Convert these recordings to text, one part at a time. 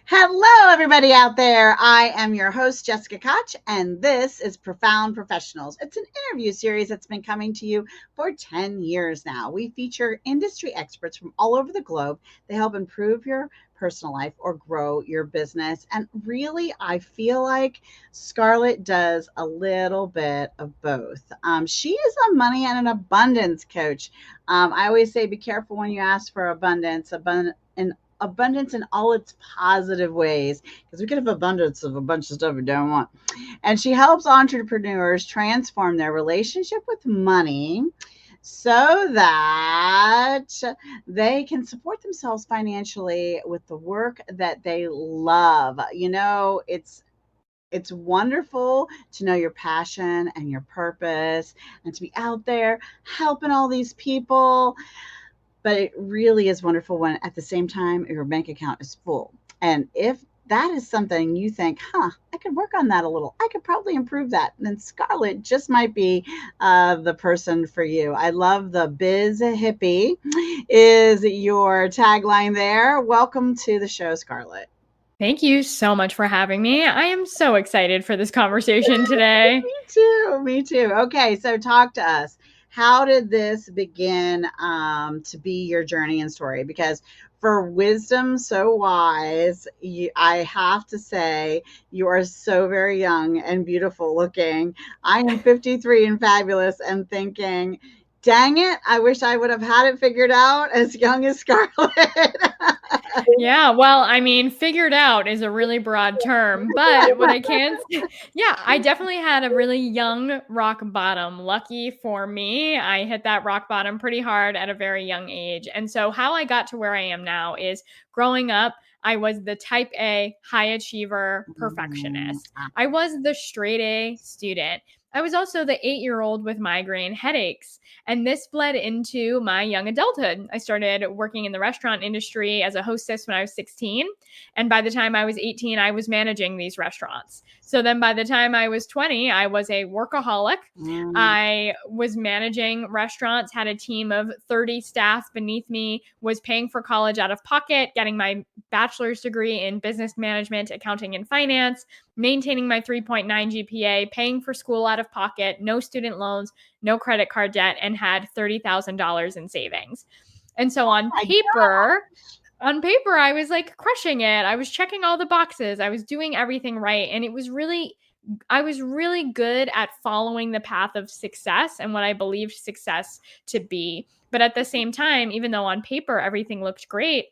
Hello, everybody out there. I am your host, Jessica Koch, and this is Profound Professionals. It's an interview series that's been coming to you for 10 years now. We feature industry experts from all over the globe. They help improve your personal life or grow your business. And really, I feel like Scarlett does a little bit of both. She is a money and an abundance coach. I always say be careful when you ask for abundance. Abundance in all its positive ways, because we could have abundance of a bunch of stuff we don't want. And she helps entrepreneurs transform their relationship with money so that they can support themselves financially with the work that they love. It's wonderful to know your passion and your purpose and to be out there helping all these people. But it really is wonderful when at the same time your bank account is full. And if that is something you think, I could work on that a little, I could probably improve that, then Scarlett just might be the person for you. I love the Biz Hippie is your tagline there. Welcome to the show, Scarlett. Thank you so much for having me. I am so excited for this conversation today. Me too. Okay, so talk to us. How did this begin to be your journey and story? Because for wisdom so wise, I have to say you are so very young and beautiful looking. I am 53 and fabulous and thinking, dang it, I wish I would have had it figured out as young as Scarlett. Yeah, well, I mean, figured out is a really broad term, but what I can say, I definitely had a really young rock bottom. Lucky for me, I hit that rock bottom pretty hard at a very young age. And so how I got to where I am now is growing up, I was the type A high achiever perfectionist. I was the straight A student. I was also the 8-year-old with migraine headaches. And this bled into my young adulthood. I started working in the restaurant industry as a hostess when I was 16. And by the time I was 18, I was managing these restaurants. So then by the time I was 20, I was a workaholic. I was managing restaurants, had a team of 30 staff beneath me, was paying for college out of pocket, getting my bachelor's degree in business management, accounting, and finance, maintaining my 3.9 GPA, paying for school out of pocket, no student loans, no credit card debt, and had $30,000 in savings. And so on paper, I was like crushing it. I was checking all the boxes. I was doing everything right. And I was really good at following the path of success and what I believed success to be. But at the same time, even though on paper everything looked great,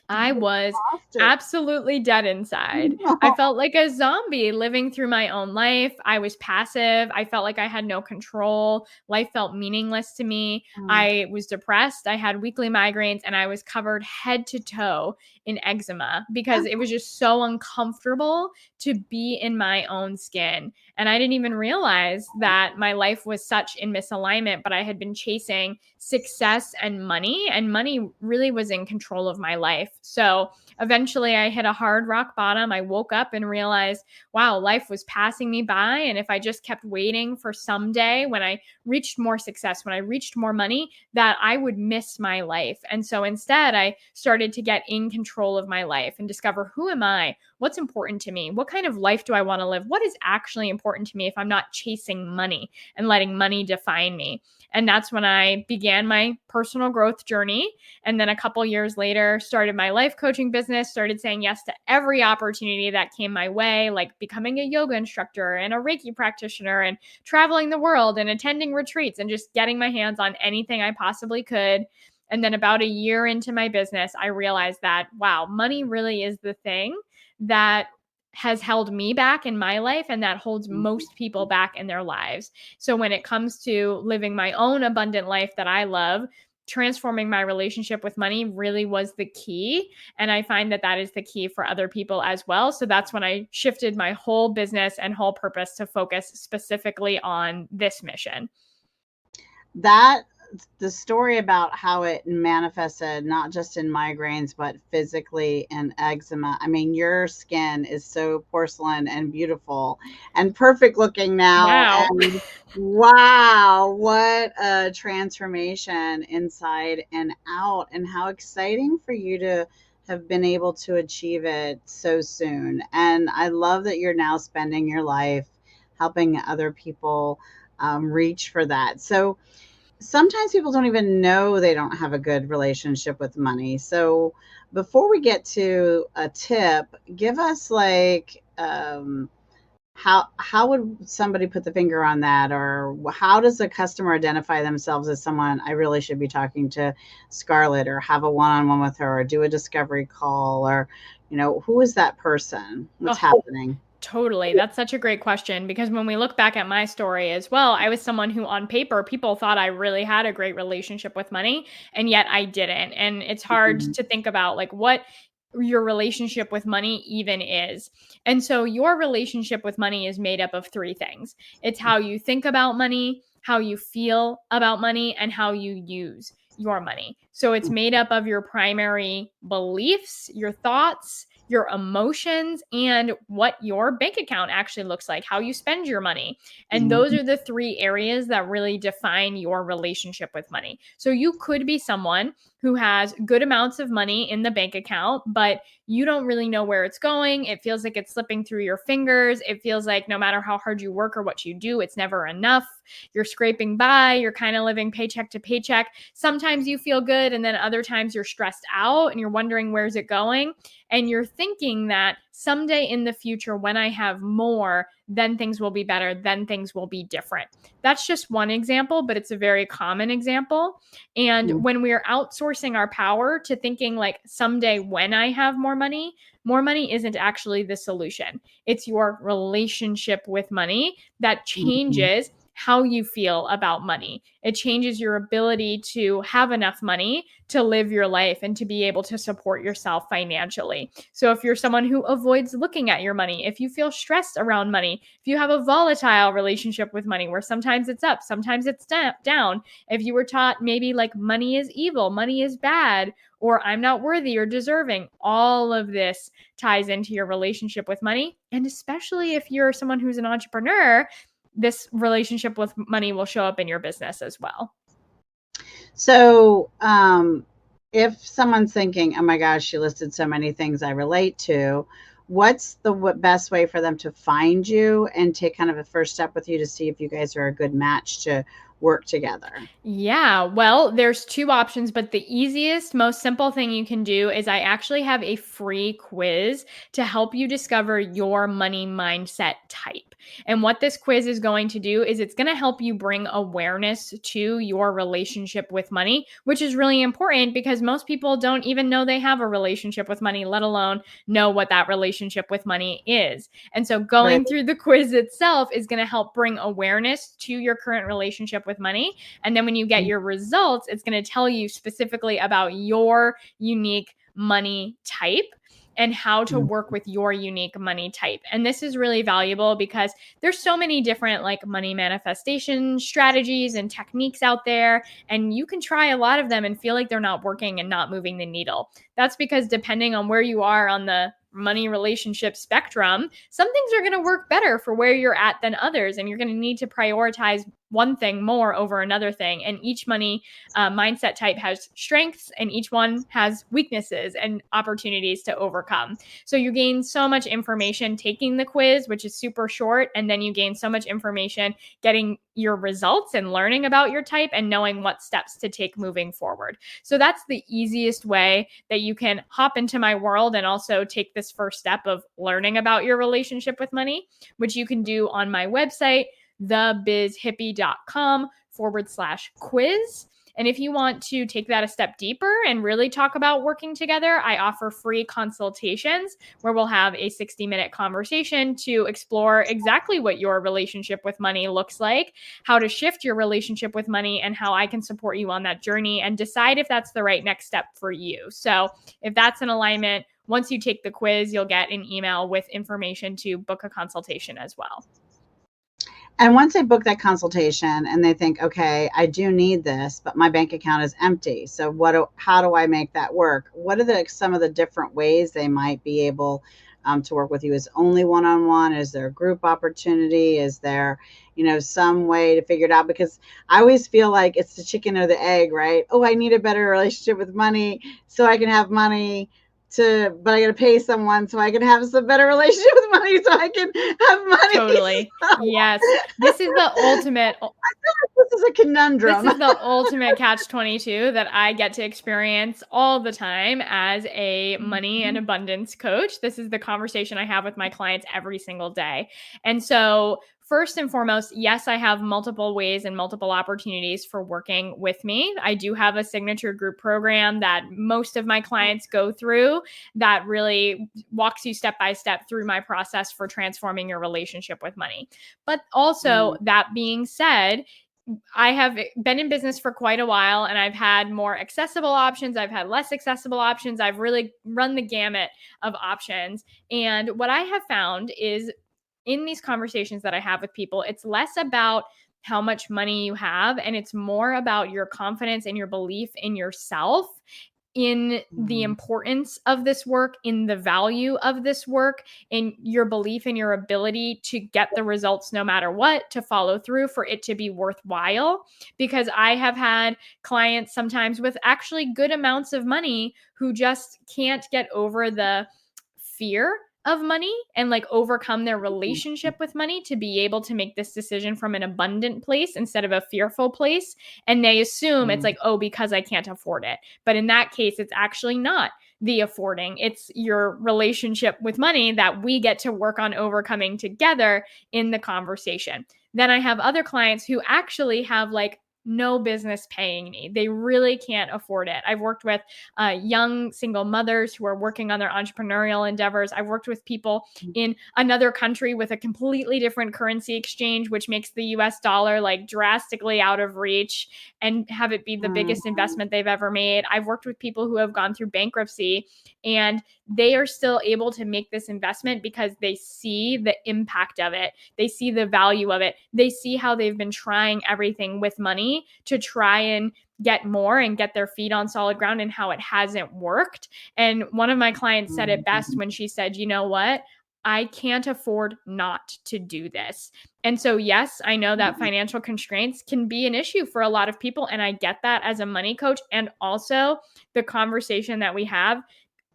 I was absolutely dead inside. I felt like a zombie living through my own life. I was passive. I felt like I had no control. Life felt meaningless to me. I was depressed. I had weekly migraines, and I was covered head to toe in eczema because it was just so uncomfortable to be in my own skin. And I didn't even realize that my life was such in misalignment, but I had been chasing success and money really was in control of my life. So eventually I hit a hard rock bottom. I woke up and realized, wow, life was passing me by. And if I just kept waiting for someday when I reached more success, when I reached more money, that I would miss my life. And so instead, I started to get in control of my life and discover, who am I? What's important to me? What kind of life do I want to live? What is actually important to me if I'm not chasing money and letting money define me? And that's when I began my personal growth journey. And then a couple years later, started my life coaching business, started saying yes to every opportunity that came my way, like becoming a yoga instructor and a Reiki practitioner and traveling the world and attending retreats and just getting my hands on anything I possibly could. And then about a year into my business, I realized that, wow, money really is the thing that has held me back in my life and that holds most people back in their lives. So when it comes to living my own abundant life that I love, transforming my relationship with money really was the key. And I find that that is the key for other people as well. So that's when I shifted my whole business and whole purpose to focus specifically on this mission. The story about how it manifested, not just in migraines, but physically in eczema. I mean, your skin is so porcelain and beautiful and perfect looking now. Wow. And wow, what a transformation inside and out. And how exciting for you to have been able to achieve it so soon. And I love that you're now spending your life helping other people reach for that. So sometimes people don't even know they don't have a good relationship with money. So before we get to a tip, give us like how would somebody put the finger on that, or how does a customer identify themselves as someone I really should be talking to Scarlett, or have a one-on-one with her, or do a discovery call, or who is that person? What's happening? Totally. That's such a great question, because when we look back at my story as well, I was someone who on paper, people thought I really had a great relationship with money, and yet I didn't. And it's hard Mhm. to think about like what your relationship with money even is. And so your relationship with money is made up of three things. It's how you think about money, how you feel about money, and how you use your money. So it's made up of your primary beliefs, your thoughts, your emotions, and what your bank account actually looks like, how you spend your money. And those are the three areas that really define your relationship with money. So you could be someone who has good amounts of money in the bank account, but you don't really know where it's going. It feels like it's slipping through your fingers. It feels like no matter how hard you work or what you do, it's never enough. You're scraping by, you're kind of living paycheck to paycheck. Sometimes you feel good, and then other times you're stressed out and you're wondering where's it going. And you're thinking that someday in the future, when I have more, then things will be better, then things will be different. That's just one example, but it's a very common example. And when we're outsourcing our power to thinking like someday when I have more money isn't actually the solution. It's your relationship with money that changes how you feel about money. It changes your ability to have enough money to live your life and to be able to support yourself financially. So if you're someone who avoids looking at your money, if you feel stressed around money, if you have a volatile relationship with money where sometimes it's up, sometimes it's down, if you were taught maybe like money is evil, money is bad, or I'm not worthy or deserving, all of this ties into your relationship with money. And especially if you're someone who's an entrepreneur, this relationship with money will show up in your business as well. So, if someone's thinking, oh my gosh, she listed so many things I relate to, what's the best way for them to find you and take kind of a first step with you to see if you guys are a good match to work together? Yeah, well, there's two options, but the easiest, most simple thing you can do is I actually have a free quiz to help you discover your money mindset type. And what this quiz is going to do is it's going to help you bring awareness to your relationship with money, which is really important because most people don't even know they have a relationship with money, let alone know what that relationship with money is. And so going through the quiz itself is going to help bring awareness to your current relationship with money. And then when you get your results, it's going to tell you specifically about your unique money type and how to work with your unique money type. And this is really valuable because there's so many different like money manifestation strategies and techniques out there, and you can try a lot of them and feel like they're not working and not moving the needle. That's because depending on where you are on the money relationship spectrum, some things are going to work better for where you're at than others, and you're going to need to prioritize one thing more over another thing. And each money mindset type has strengths, and each one has weaknesses and opportunities to overcome. So you gain so much information taking the quiz, which is super short, and then you gain so much information getting your results and learning about your type and knowing what steps to take moving forward. So that's the easiest way that you can hop into my world and also take this first step of learning about your relationship with money, which you can do on my website, thebizhippie.com/quiz. And if you want to take that a step deeper and really talk about working together, I offer free consultations where we'll have a 60-minute conversation to explore exactly what your relationship with money looks like, how to shift your relationship with money, and how I can support you on that journey and decide if that's the right next step for you. So if that's in alignment, once you take the quiz, you'll get an email with information to book a consultation as well. And once they book that consultation and they think, okay, I do need this, but my bank account is empty. So how do I make that work? What are some of the different ways they might be able to work with you? Is only one-on-one? Is there a group opportunity? Is there, some way to figure it out? Because I always feel like it's the chicken or the egg, right? Oh, I need a better relationship with money so I can have money. but I got to pay someone so I can have some better relationship with money so I can have money. Totally. Yes. This is the ultimate. This is a conundrum. This is the ultimate catch-22 that I get to experience all the time as a money and abundance coach. This is the conversation I have with my clients every single day. And so first and foremost, yes, I have multiple ways and multiple opportunities for working with me. I do have a signature group program that most of my clients go through that really walks you step by step through my process for transforming your relationship with money. But also, that being said, I have been in business for quite a while, and I've had more accessible options. I've had less accessible options. I've really run the gamut of options. And what I have found is in these conversations that I have with people, it's less about how much money you have, and it's more about your confidence and your belief in yourself, in the importance of this work, in the value of this work, in your belief in your ability to get the results no matter what, to follow through, for it to be worthwhile. Because I have had clients sometimes with actually good amounts of money who just can't get over the fear of money and like overcome their relationship with money to be able to make this decision from an abundant place instead of a fearful place. And they assume it's like, oh, because I can't afford it. But in that case, it's actually not the affording. It's your relationship with money that we get to work on overcoming together in the conversation. Then I have other clients who actually have like no business paying me. They really can't afford it. I've worked with young single mothers who are working on their entrepreneurial endeavors. I've worked with people in another country with a completely different currency exchange, which makes the US dollar like drastically out of reach, and have it be the biggest investment they've ever made. I've worked with people who have gone through bankruptcy, and they are still able to make this investment because they see the impact of it. They see the value of it. They see how they've been trying everything with money to try and get more and get their feet on solid ground, and how it hasn't worked. And one of my clients said it best when she said, you know what? I can't afford not to do this. And so, yes, I know that financial constraints can be an issue for a lot of people. And I get that as a money coach. And also, the conversation that we have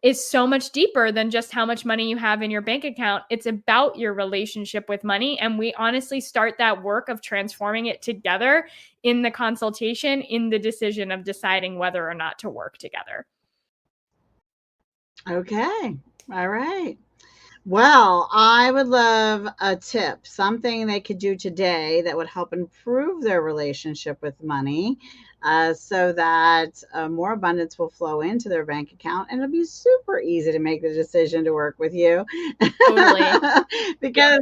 is so much deeper than just how much money you have in your bank account. It's about your relationship with money. And we honestly start that work of transforming it together in the consultation, in the decision of deciding whether or not to work together. Okay. All right. Well, I would love a tip, something they could do today that would help improve their relationship with money, so that more abundance will flow into their bank account, and it'll be super easy to make the decision to work with you. Totally. Because,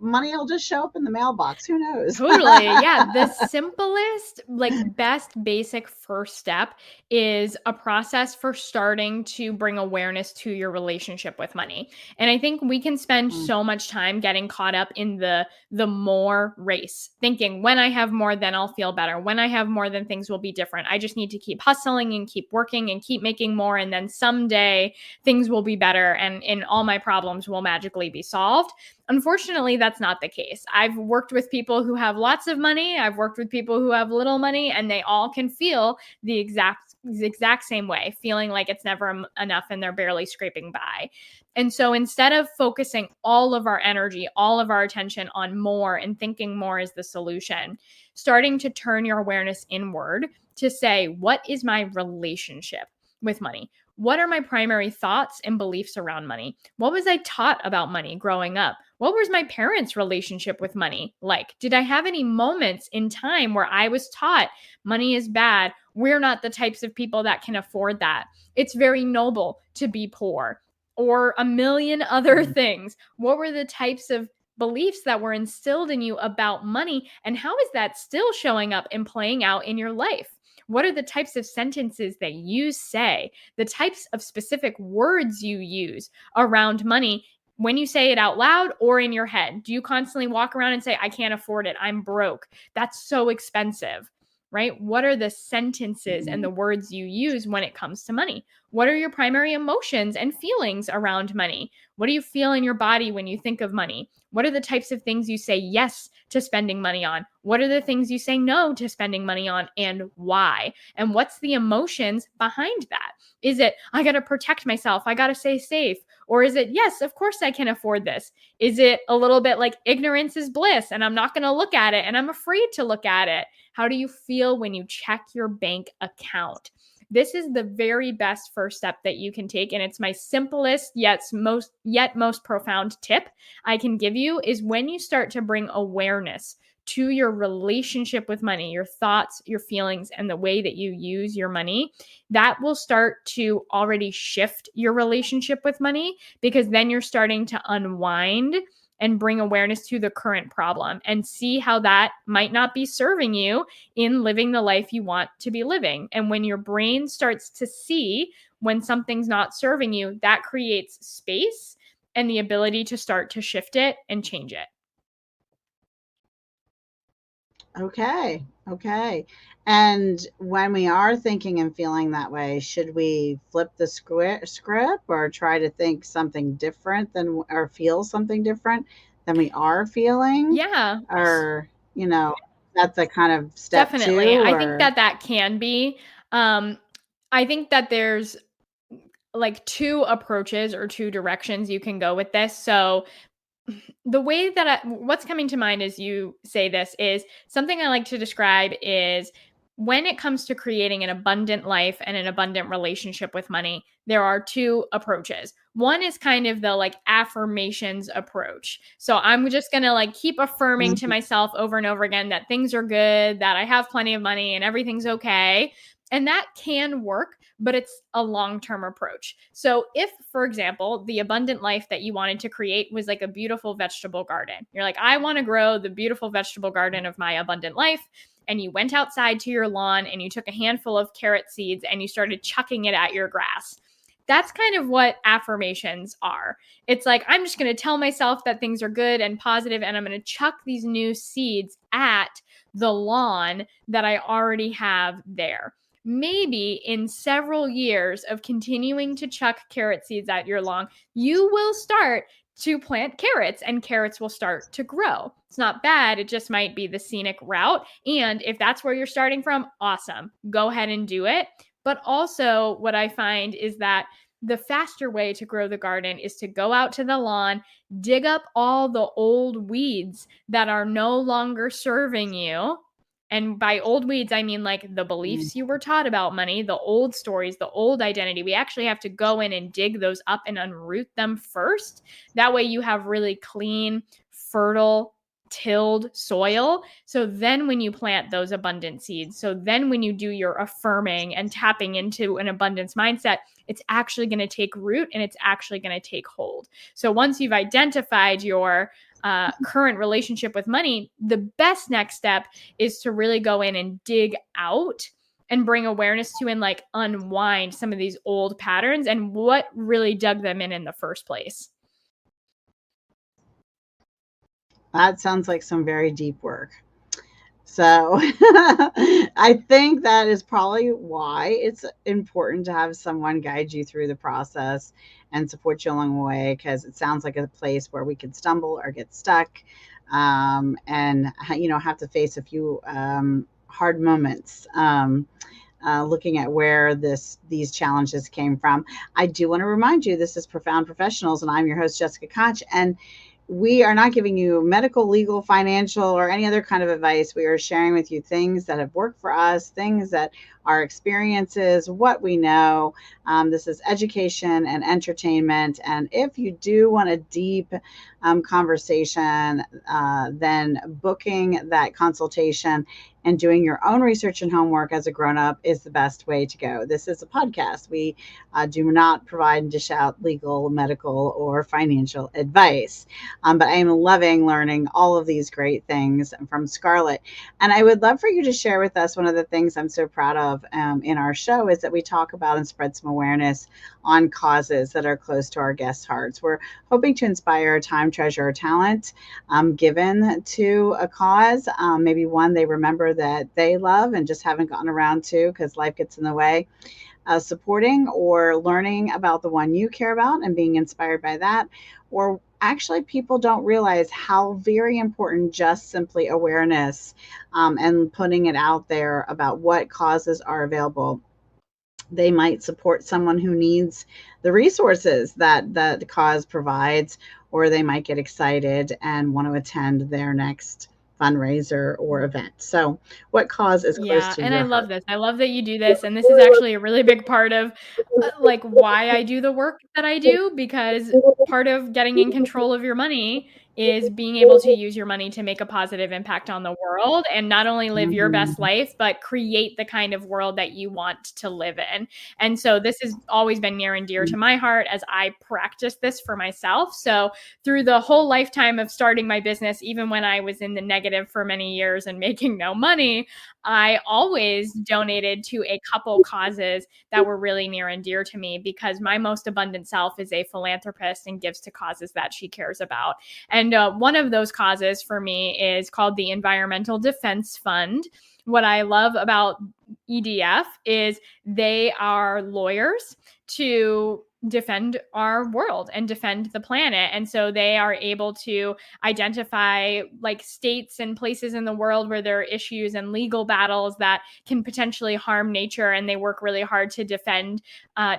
money will just show up in the mailbox. Who knows? Totally. Yeah. The simplest, like best basic first step is a process for starting to bring awareness to your relationship with money. And I think we can spend so much time getting caught up in the more race, thinking when I have more, then I'll feel better. When I have more, then things will be different. I just need to keep hustling and keep working and keep making more. And then someday things will be better, and all my problems will magically be solved. Unfortunately, that's not the case. I've worked with people who have lots of money. I've worked with people who have little money, and they all can feel the exact same way, feeling like it's never enough and they're barely scraping by. And so instead of focusing all of our energy, all of our attention on more and thinking more is the solution, starting to turn your awareness inward to say, what is my relationship with money? What are my primary thoughts and beliefs around money? What was I taught about money growing up? What was my parents' relationship with money like? Did I have any moments in time where I was taught money is bad? We're not the types of people that can afford that. It's very noble to be poor, or a million other things. What were the types of beliefs that were instilled in you about money? And how is that still showing up and playing out in your life? What are the types of sentences that you say, the types of specific words you use around money when you say it out loud or in your head? Do you constantly walk around and say, I can't afford it, I'm broke, that's so expensive, right? What are the sentences and the words you use when it comes to money? What are your primary emotions and feelings around money? What do you feel in your body when you think of money? What are the types of things you say yes to spending money on? What are the things you say no to spending money on, and why? And what's the emotions behind that? Is it, I got to protect myself, I got to stay safe? Or is it, yes, of course I can afford this? Is it a little bit like ignorance is bliss and I'm not going to look at it and I'm afraid to look at it? How do you feel when you check your bank account? This is the very best first step that you can take. And it's my simplest yet most profound tip I can give you, is when you start to bring awareness to your relationship with money, your thoughts, your feelings, and the way that you use your money, that will start to already shift your relationship with money, because then you're starting to unwind and bring awareness to the current problem and see how that might not be serving you in living the life you want to be living. And when your brain starts to see when something's not serving you, that creates space and the ability to start to shift it and change it. Okay. Okay. And when we are thinking and feeling that way, should we flip the script or try to think something different than, or feel something different than we are feeling? Yeah. Or, that's a kind of step Definitely. two, I think or that can be. I think that there's like two approaches or two directions you can go with this. So the way that what's coming to mind as you say this is something I like to describe is, when it comes to creating an abundant life and an abundant relationship with money, there are two approaches. One is kind of the like affirmations approach. So I'm just going to like keep affirming to myself over and over again that things are good, that I have plenty of money and everything's okay. And that can work, but it's a long-term approach. So if, for example, the abundant life that you wanted to create was like a beautiful vegetable garden, you're like, I want to grow the beautiful vegetable garden of my abundant life. And you went outside to your lawn and you took a handful of carrot seeds and you started chucking it at your grass. That's kind of what affirmations are. It's like, I'm just going to tell myself that things are good and positive, and I'm going to chuck these new seeds at the lawn that I already have there. Maybe in several years of continuing to chuck carrot seeds at your lawn, you will start to plant carrots and carrots will start to grow. It's not bad. It just might be the scenic route. And if that's where you're starting from, awesome. Go ahead and do it. But also what I find is that the faster way to grow the garden is to go out to the lawn, dig up all the old weeds that are no longer serving you. And by old weeds, I mean like the beliefs you were taught about money, the old stories, the old identity. We actually have to go in and dig those up and unroot them first. That way you have really clean, fertile, tilled soil. So then when you plant those abundant seeds, so then when you do your affirming and tapping into an abundance mindset, it's actually going to take root and it's actually going to take hold. So once you've identified your current relationship with money, the best next step is to really go in and dig out and bring awareness to and like unwind some of these old patterns and what really dug them in the first place. That sounds like some very deep work. So I think that is probably why it's important to have someone guide you through the process and support you along the way, because it sounds like a place where we could stumble or get stuck, and have to face a few hard moments. Looking at where these challenges came from. I do want to remind you, this is Profound Professionals, and I'm your host, Jessica Koch, and we are not giving you medical, legal, financial, or any other kind of advice. We are sharing with you things that have worked for us, things that our experiences, what we know. This is education and entertainment. And if you do want a deep conversation, then booking that consultation and doing your own research and homework as a grown-up is the best way to go. This is a podcast. We do not provide and dish out legal, medical, or financial advice. But I am loving learning all of these great things from Scarlett. And I would love for you to share with us, one of the things I'm so proud of in our show is that we talk about and spread some awareness on causes that are close to our guests' hearts. We're hoping to inspire time, treasure, or talent given to a cause, maybe one they remember that they love and just haven't gotten around to because life gets in the way. supporting or learning about the one you care about and being inspired by that. Or actually, people don't realize how very important just simply awareness and putting it out there about what causes are available. They might support someone who needs the resources that the cause provides, or they might get excited and want to attend their next fundraiser or event. So, what cause is close Yeah, to and I your love heart? this. I love that you do this, and this is actually a really big part of, like, why I do the work that I do, because part of getting in control of your money is being able to use your money to make a positive impact on the world and not only live your best Mhm. life, but create the kind of world that you want to live in. And so this has always been near and dear to my heart as I practice this for myself. So through the whole lifetime of starting my business, even when I was in the negative for many years and making no money, I always donated to a couple causes that were really near and dear to me, because my most abundant self is a philanthropist and gives to causes that she cares about. And one of those causes for me is called the Environmental Defense Fund. What I love about EDF is they are lawyers to defend our world and defend the planet. And so they are able to identify like states and places in the world where there are issues and legal battles that can potentially harm nature. And they work really hard to defend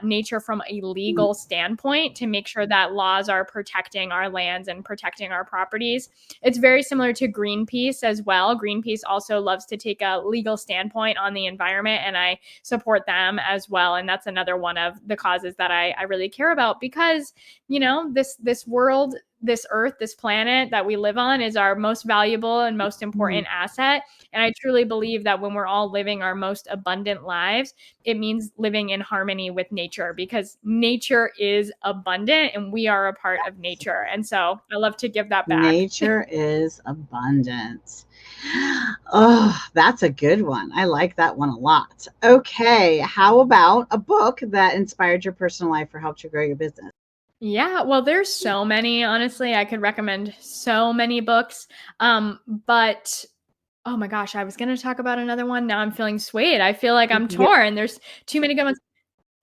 nature from a legal standpoint to make sure that laws are protecting our lands and protecting our properties. It's very similar to Greenpeace as well. Greenpeace also loves to take a legal standpoint on the environment, and I support them as well. And that's another one of the causes that I really care about, because, you know, this world, this earth, this planet that we live on is our most valuable and most important asset. And I truly believe that when we're all living our most abundant lives, it means living in harmony with nature, because nature is abundant and we are a part of nature. And so I love to give that back. Nature is abundant. Oh, that's a good one. I like that one a lot. Okay, how about a book that inspired your personal life or helped you grow your business? Yeah, well, there's so many. Honestly, I could recommend so many books. But oh my gosh, I was going to talk about another one. Now I'm feeling swayed. I feel like I'm Yep. torn. There's too many good ones.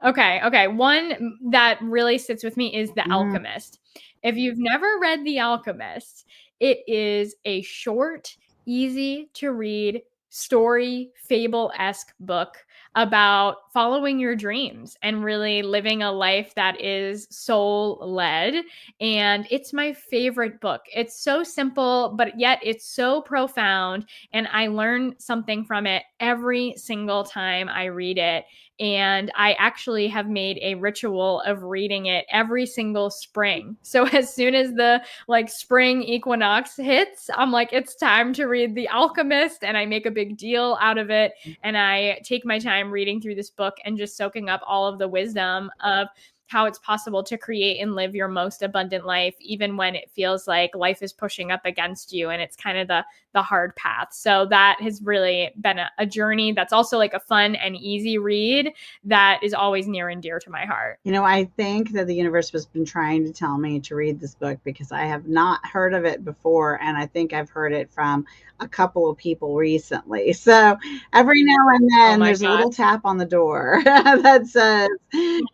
Okay. One that really sits with me is The Mm, Alchemist. If you've never read The Alchemist, it is a short, easy to read story, fable-esque book about following your dreams and really living a life that is soul-led. And it's my favorite book. It's so simple, but yet it's so profound. And I learn something from it every single time I read it. And I actually have made a ritual of reading it every single spring. So as soon as the like spring equinox hits, I'm like, it's time to read The Alchemist, and I make a big deal out of it. And I take my time reading through this book and just soaking up all of the wisdom of how it's possible to create and live your most abundant life, even when it feels like life is pushing up against you and it's kind of the hard path. So that has really been a journey that's also like a fun and easy read that is always near and dear to my heart. You know, I think that the universe has been trying to tell me to read this book because I have not heard of it before, and I think I've heard it from a couple of people recently. So every now and Oh then my there's a God. little tap on the door that says,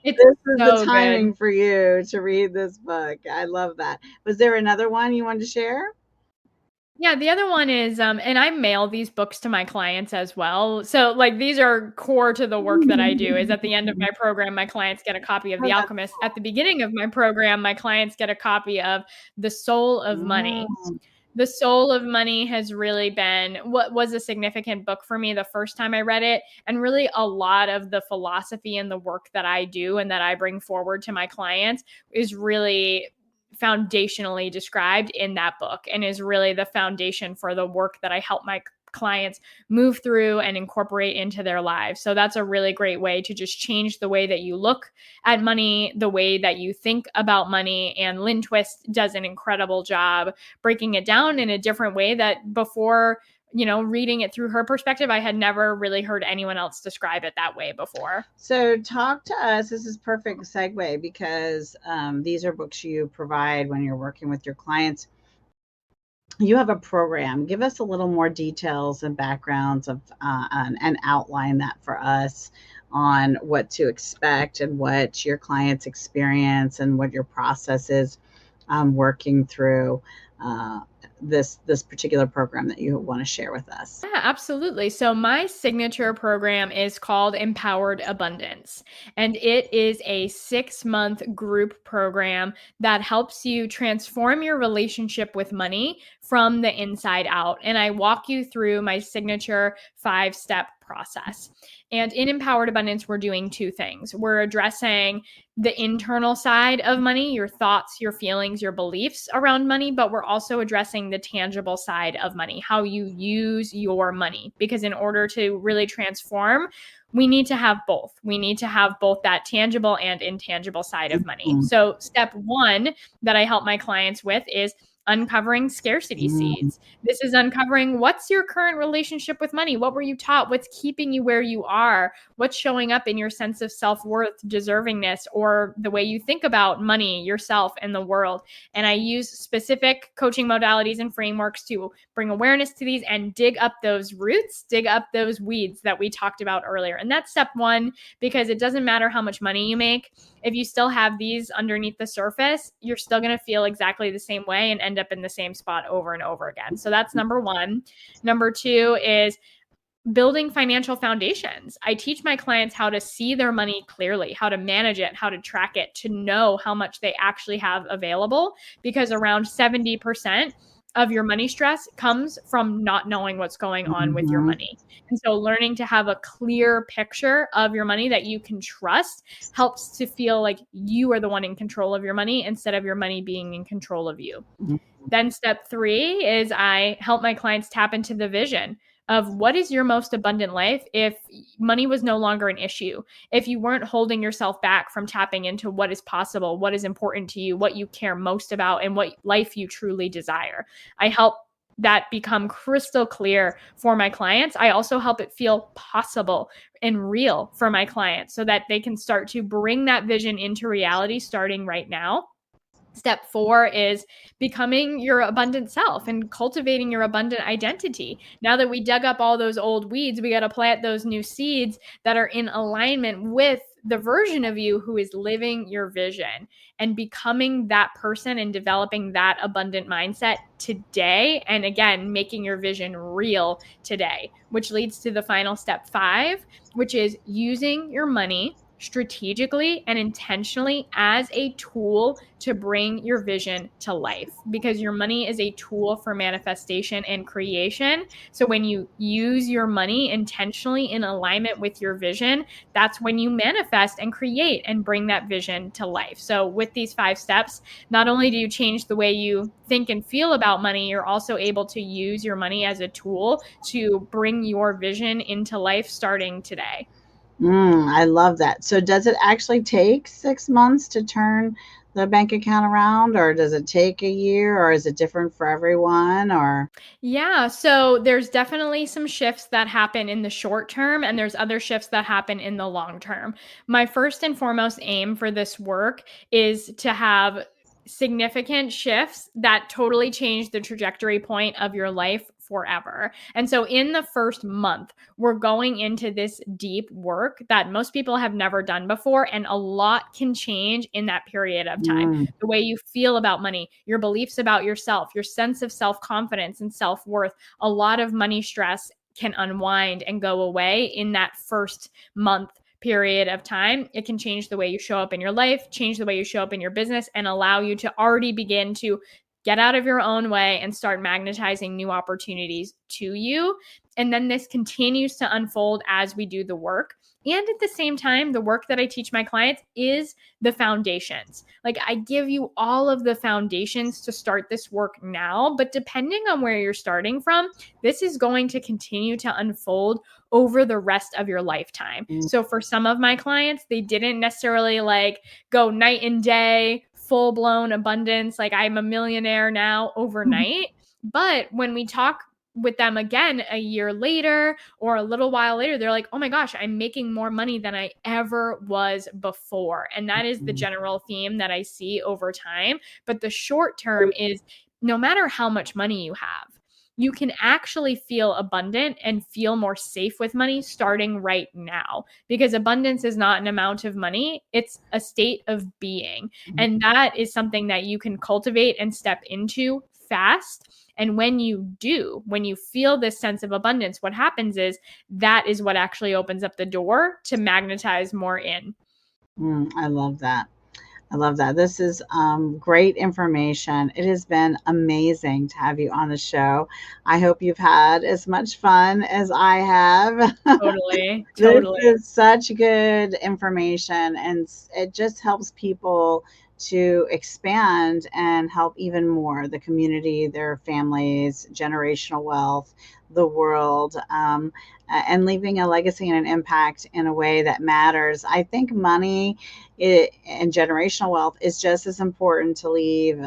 It's this is the so timing good. for you to read this book. I love that. Was there another one you wanted to share? Yeah, the other one is, and I mail these books to my clients as well. So, like, these are core to the work that I do. Is at the end of my program, my clients get a copy of Oh, The that's Alchemist. At the beginning of my program, my clients get a copy of The Soul of Money. cool. The Soul of Money has really been what was a significant book for me the first time I read it. And really, a lot of the philosophy and the work that I do and that I bring forward to my clients is really foundationally described in that book, and is really the foundation for the work that I help my clients move through and incorporate into their lives. So that's a really great way to just change the way that you look at money, the way that you think about money. And Lynn Twist does an incredible job breaking it down in a different way that before, you know, reading it through her perspective, I had never really heard anyone else describe it that way before. So, talk to us. This is perfect segue because these are books you provide when you're working with your clients. You have a program. Give us a little more details and backgrounds of and outline that for us. on what to expect and what your clients experience and what your process is working through this particular program that you want to share with us. Yeah, absolutely. So my signature program is called Empowered Abundance, and it is a 6-month group program that helps you transform your relationship with money from the inside out. And I walk you through my signature 5-step process. And in Empowered Abundance, we're doing 2 things. We're addressing the internal side of money, your thoughts, your feelings, your beliefs around money, but we're also addressing the tangible side of money, how you use your money. Because in order to really transform, we need to have both. We need to have both that tangible and intangible side of money. So step 1 that I help my clients with is uncovering scarcity seeds. This is uncovering what's your current relationship with money? What were you taught? What's keeping you where you are? What's showing up in your sense of self-worth, deservingness, or the way you think about money, yourself, and the world? And I use specific coaching modalities and frameworks to bring awareness to these and dig up those roots, dig up those weeds that we talked about earlier. And that's step 1, because it doesn't matter how much money you make. If you still have these underneath the surface, you're still going to feel exactly the same way and end up in the same spot over and over again. So that's number 1. Number 2 is building financial foundations. I teach my clients how to see their money clearly, how to manage it, how to track it, to know how much they actually have available, because around 70% of your money stress comes from not knowing what's going on with your money. And so learning to have a clear picture of your money that you can trust helps to feel like you are the one in control of your money instead of your money being in control of you. Then step 3 is I help my clients tap into the vision of what is your most abundant life if money was no longer an issue, if you weren't holding yourself back from tapping into what is possible, what is important to you, what you care most about, and what life you truly desire. I help that become crystal clear for my clients. I also help it feel possible and real for my clients so that they can start to bring that vision into reality starting right now. Step 4 is becoming your abundant self and cultivating your abundant identity. Now that we dug up all those old weeds, we got to plant those new seeds that are in alignment with the version of you who is living your vision and becoming that person and developing that abundant mindset today. And again, making your vision real today, which leads to the final step 5, which is using your money strategically and intentionally as a tool to bring your vision to life, because your money is a tool for manifestation and creation. So when you use your money intentionally in alignment with your vision, that's when you manifest and create and bring that vision to life. So with these 5 steps, not only do you change the way you think and feel about money, you're also able to use your money as a tool to bring your vision into life starting today. I love that. So does it actually take 6 months to turn the bank account around, or does it take a year, or is it different for everyone? Or Yeah, so there's definitely some shifts that happen in the short term, and there's other shifts that happen in the long term. My first and foremost aim for this work is to have significant shifts that totally change the trajectory point of your life forever. And so in the first month, we're going into this deep work that most people have never done before, and a lot can change in that period of time. The way you feel about money, your beliefs about yourself, your sense of self-confidence and self-worth, a lot of money stress can unwind and go away in that first month period of time. It can change the way you show up in your life, change the way you show up in your business, and allow you to already begin to get out of your own way and start magnetizing new opportunities to you. And then this continues to unfold as we do the work. And at the same time, the work that I teach my clients is the foundations. Like, I give you all of the foundations to start this work now, but depending on where you're starting from, this is going to continue to unfold over the rest of your lifetime. So for some of my clients, they didn't necessarily like go night and day, full blown abundance, like I'm a millionaire now overnight. But when we talk with them again a year later or a little while later, they're like, oh my gosh, I'm making more money than I ever was before. And that is the general theme that I see over time. But the short term is no matter how much money you have, you can actually feel abundant and feel more safe with money starting right now, because abundance is not an amount of money, it's a state of being. And that is something that you can cultivate and step into fast. And when you do, when you feel this sense of abundance, what happens is that is what actually opens up the door to magnetize more in. I love that. I love that. This is great information. It has been amazing to have you on the show. I hope you've had as much fun as I have. Totally. This Totally. is such good information, and it just helps people to expand and help even more the community, their families, generational wealth, the world, and leaving a legacy and an impact in a way that matters. I think money and generational wealth is just as important to leave.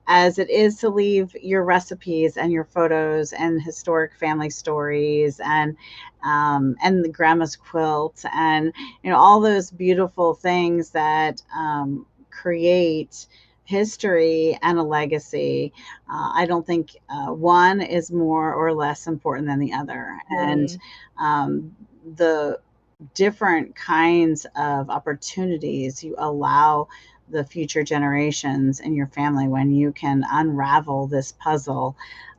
As it is to leave your recipes and your photos and historic family stories and the grandma's quilt and all those beautiful things that create history and a legacy. I don't think one is more or less important than the other. And the different kinds of opportunities you allow the future generations in your family when you can unravel this puzzle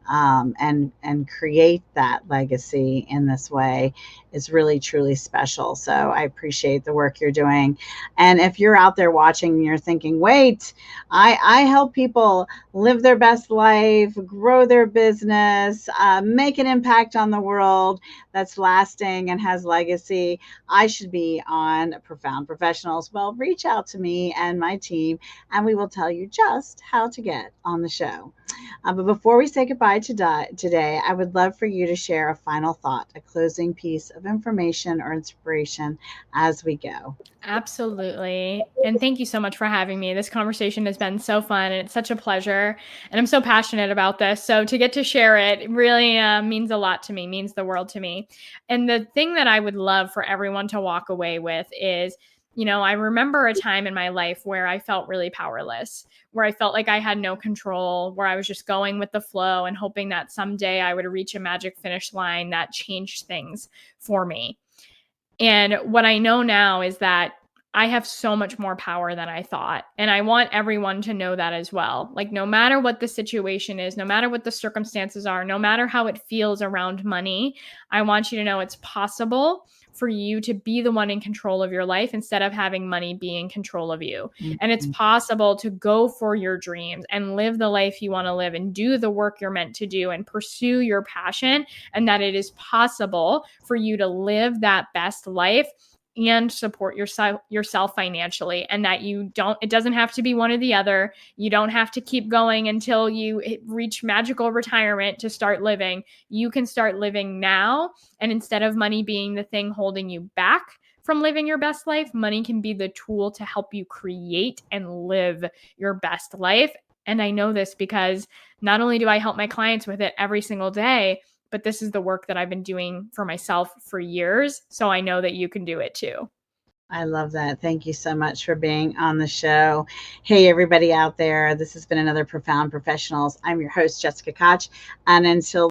and create that legacy in this way is really truly special. So I appreciate the work you're doing. And if you're out there watching and you're thinking, wait, I help people live their best life, grow their business, make an impact on the world that's lasting and has legacy, I should be on Profound Professionals. Well, reach out to me and my team, and we will tell you just how to get on the show. But before we say goodbye today, I would love for you to share a final thought, a closing piece of information or inspiration as we go. Absolutely. And thank you so much for having me. This conversation has been so fun and it's such a pleasure. And I'm so passionate about this. So to get to share it really means a lot to me, means the world to me. And the thing that I would love for everyone to walk away with is, I remember a time in my life where I felt really powerless, where I felt like I had no control, where I was just going with the flow and hoping that someday I would reach a magic finish line that changed things for me. And what I know now is that I have so much more power than I thought. And I want everyone to know that as well. Like, no matter what the situation is, no matter what the circumstances are, no matter how it feels around money, I want you to know it's possible for you to be the one in control of your life instead of having money be in control of you. Mm-hmm. And it's possible to go for your dreams and live the life you want to live and do the work you're meant to do and pursue your passion, and that it is possible for you to live that best life and support yourself financially, and that it doesn't have to be one or the other. You don't have to keep going until you reach magical retirement to start living. You can start living now. And instead of money being the thing holding you back from living your best life, money can be the tool to help you create and live your best life. And I know this because not only do I help my clients with it every single day, but this is the work that I've been doing for myself for years. So I know that you can do it too. I love that. Thank you so much for being on the show. Hey, everybody out there. This has been another Profound Professionals. I'm your host, Jessica Koch. And until